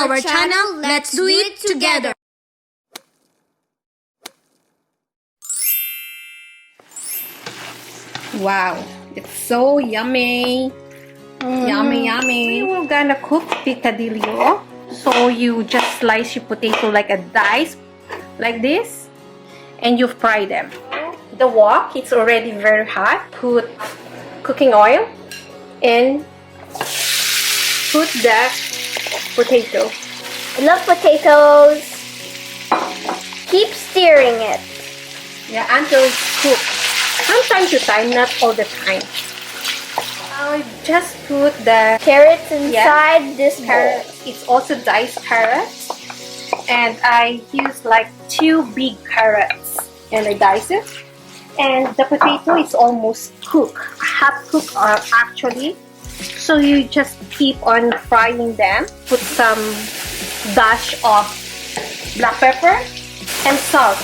our channel. Let's do it together. Wow, it's so yummy. Yummy, yummy. We're gonna cook picadillo. So you just slice your potato like a dice, like this, and you fry them. The wok, it's already very hot. Put cooking oil and put the potato. I love potatoes. Keep stirring it. Yeah, until it's cooked. From time to time, not all the time. I just put the Carrots inside this bowl. It's also diced carrots. And I use like 2 big carrots. And I dice it. And the potato is almost cooked. Half cooked actually. So you just keep on frying them. Put some dash of black pepper and salt.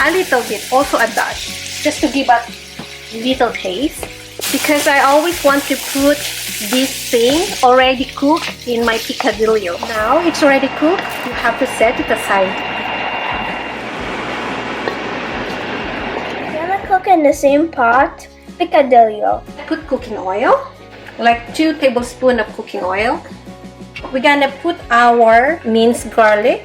A little bit, also a dash. Just to give a little taste. Because I always want to put this thing already cooked in my picadillo. Now it's already cooked. You have to set it aside. I'm gonna cook in the same pot. Picadillo. Put cooking oil. Like 2 tablespoons of cooking oil. We're gonna put our minced garlic.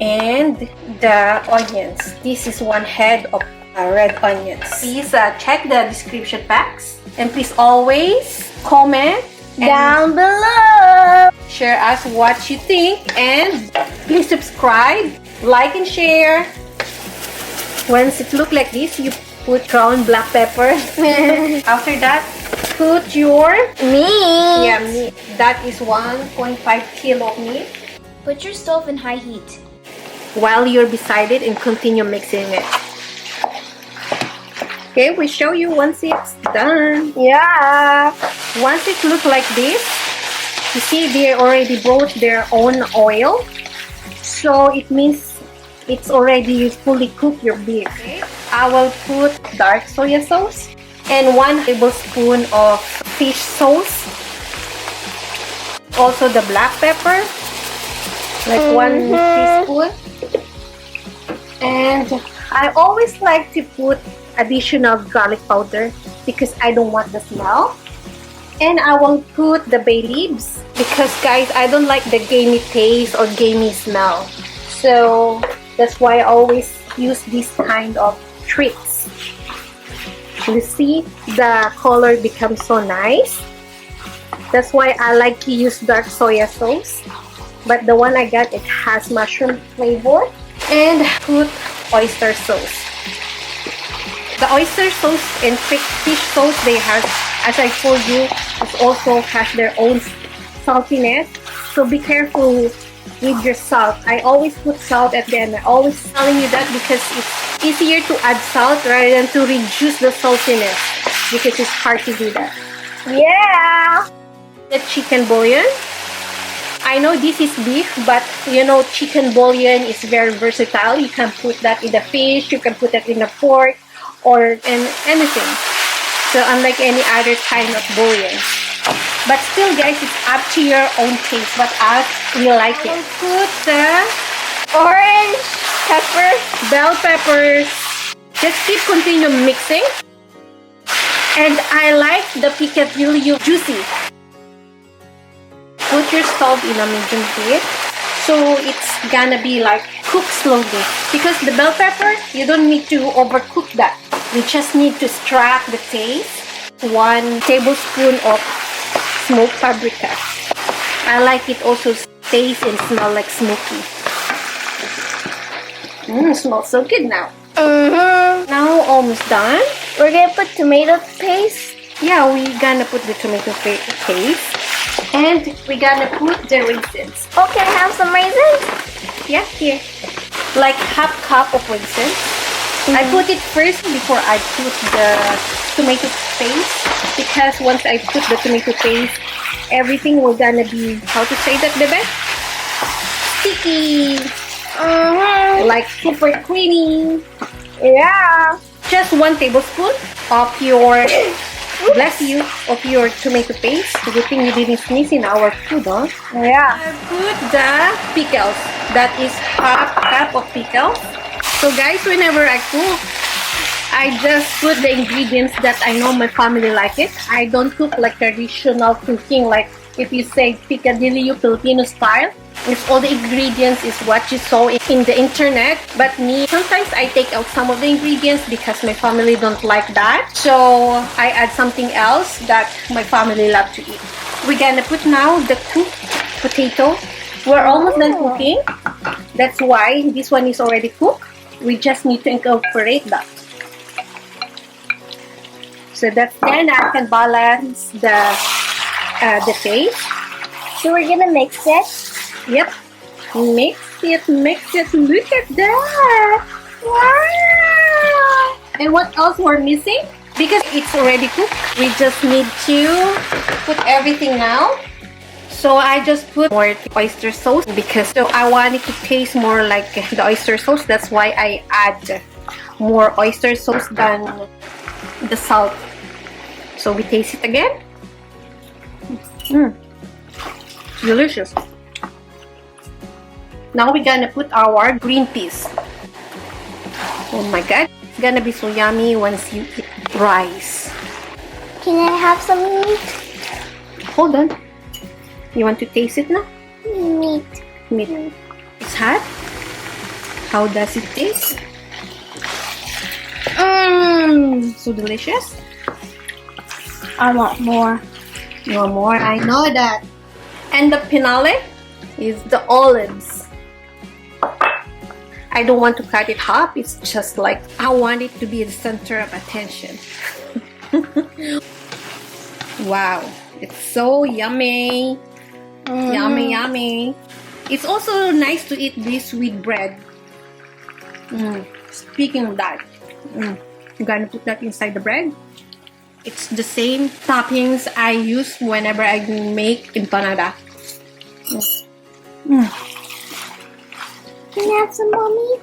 And the onions. This is 1 head of red onions. Please check the description box. And please always comment Down below. share us what you think. And please subscribe, like and share. Once it look like this, you put ground black pepper. After that, put your Meat. yeah, meat. That is 1.5 kilo of meat. Put your stove in high heat. While you're beside it and continue mixing it. Okay, we show you once it's done. Yeah. Once it looks like this, you see they already brought their own oil. So it means it's already fully cooked your beef. Okay. I will put dark soy sauce and 1 tablespoon of fish sauce. Also the black pepper, like 1 teaspoon. And I always like to put additional garlic powder because I don't want the smell. And I will put the bay leaves because guys, I don't like the gamey taste or gamey smell. So that's why I always use this kind of tricks. You see the color becomes so nice. That's why I like to use dark soy sauce. But the one I got, it has mushroom flavor. And put oyster sauce. The oyster sauce and fish sauce, they have, as I told you, it also has their own saltiness. So be careful with your salt. I always put salt at the end. I'm always telling you that because it's easier to add salt rather than to reduce the saltiness because it's hard to do that. Yeah. The chicken bouillon. I know this is beef, but you know chicken bouillon is very versatile. You can put that in the fish, you can put that in the pork, or in anything. So unlike any other kind of bouillon. But still guys, it's up to your own taste, but us, we like it. Put the Orange pepper. bell peppers. Just continue mixing. And I like the picadillo juicy. Put your stove in a medium heat. So it's gonna be like cooked slowly. Because the bell pepper, you don't need to overcook that. You just need to extract the taste. 1 tablespoon of Smoke Paprika. I like it also taste and smell like smoky. Smells so good now. Now almost done. We're gonna put tomato paste. Yeah, we're gonna put the tomato paste. And we're gonna put the raisins. Oh, can I have some raisins? Yeah, here. Like half cup of raisins. I put it first before I put the tomato paste. Because once I put the tomato paste, everything will gonna be, how to say that, bebe? Sticky. Like super creamy. Yeah. Just 1 tablespoon of your, bless you, of your tomato paste. Good thing you didn't sneeze in our food, huh? Yeah. I put the pickles. That is half cup of pickles. So guys, whenever I cook, I just put the ingredients that I know my family like it. I don't cook like traditional cooking, like if you say Picadillo Filipino style. It's all the ingredients is what you saw in the internet. But me, sometimes I take out some of the ingredients because my family don't like that. So I add something else that my family love to eat. We're gonna put now the cooked potato. We're almost done cooking. That's why this one is already cooked. We just need to incorporate that. So that's then I can balance the taste. So we're gonna mix it. Yep. Mix it, mix it. Look at that. Wow. And what else we're missing? Because it's already cooked, we just need to put everything now. So I just put more oyster sauce because I want it to taste more like the oyster sauce. That's why I add more oyster sauce than the salt. So we taste it again. Delicious. Now we're gonna put our green peas. Oh my god, it's gonna be so yummy once you eat rice. Can I have some meat? Hold on. You want to taste it now? Meat. Meat. It's hot. How does it taste? So delicious. I want more. You want more? I know that. And the finale is the olives. I don't want to cut it half. It's just like I want it to be the center of attention. Wow, it's so yummy. Yummy, yummy. It's also nice to eat this with bread. Speaking of that, I'm gonna put that inside the bread. It's the same toppings I use whenever I make empanada. Can I have some more meat?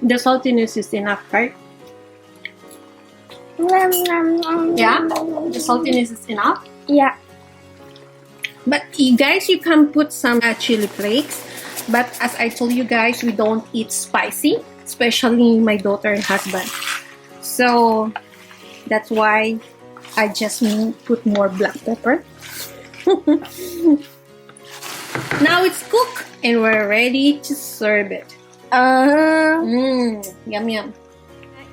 The saltiness is enough, right? Yeah, the saltiness is enough. Yeah. But you guys, you can put some chili flakes. But as I told you guys, we don't eat spicy, especially my daughter and husband. So that's why I just put more black pepper. Now it's cooked and we're ready to serve it. Yum yum.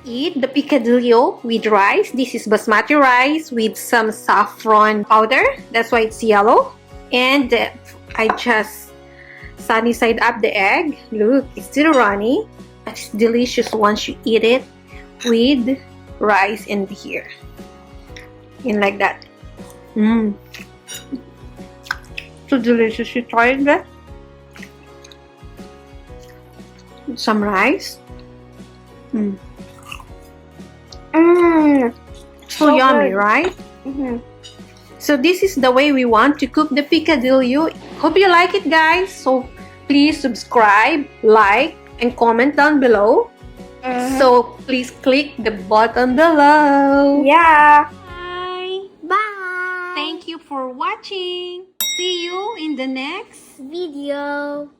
Eat the picadillo with rice. This is basmati rice with some saffron powder. That's why it's yellow. And I just sunny side up the egg. Look, it's still runny. It's delicious once you eat it with rice in here. And like that. So delicious. You tried that? Some rice. So yummy, good. right? So this is the way we want to cook the picadillo. Hope you like it, guys. So please subscribe, like, and comment down below. So please click the button below. Yeah. Bye. Bye. Thank you for watching. See you in the next Video.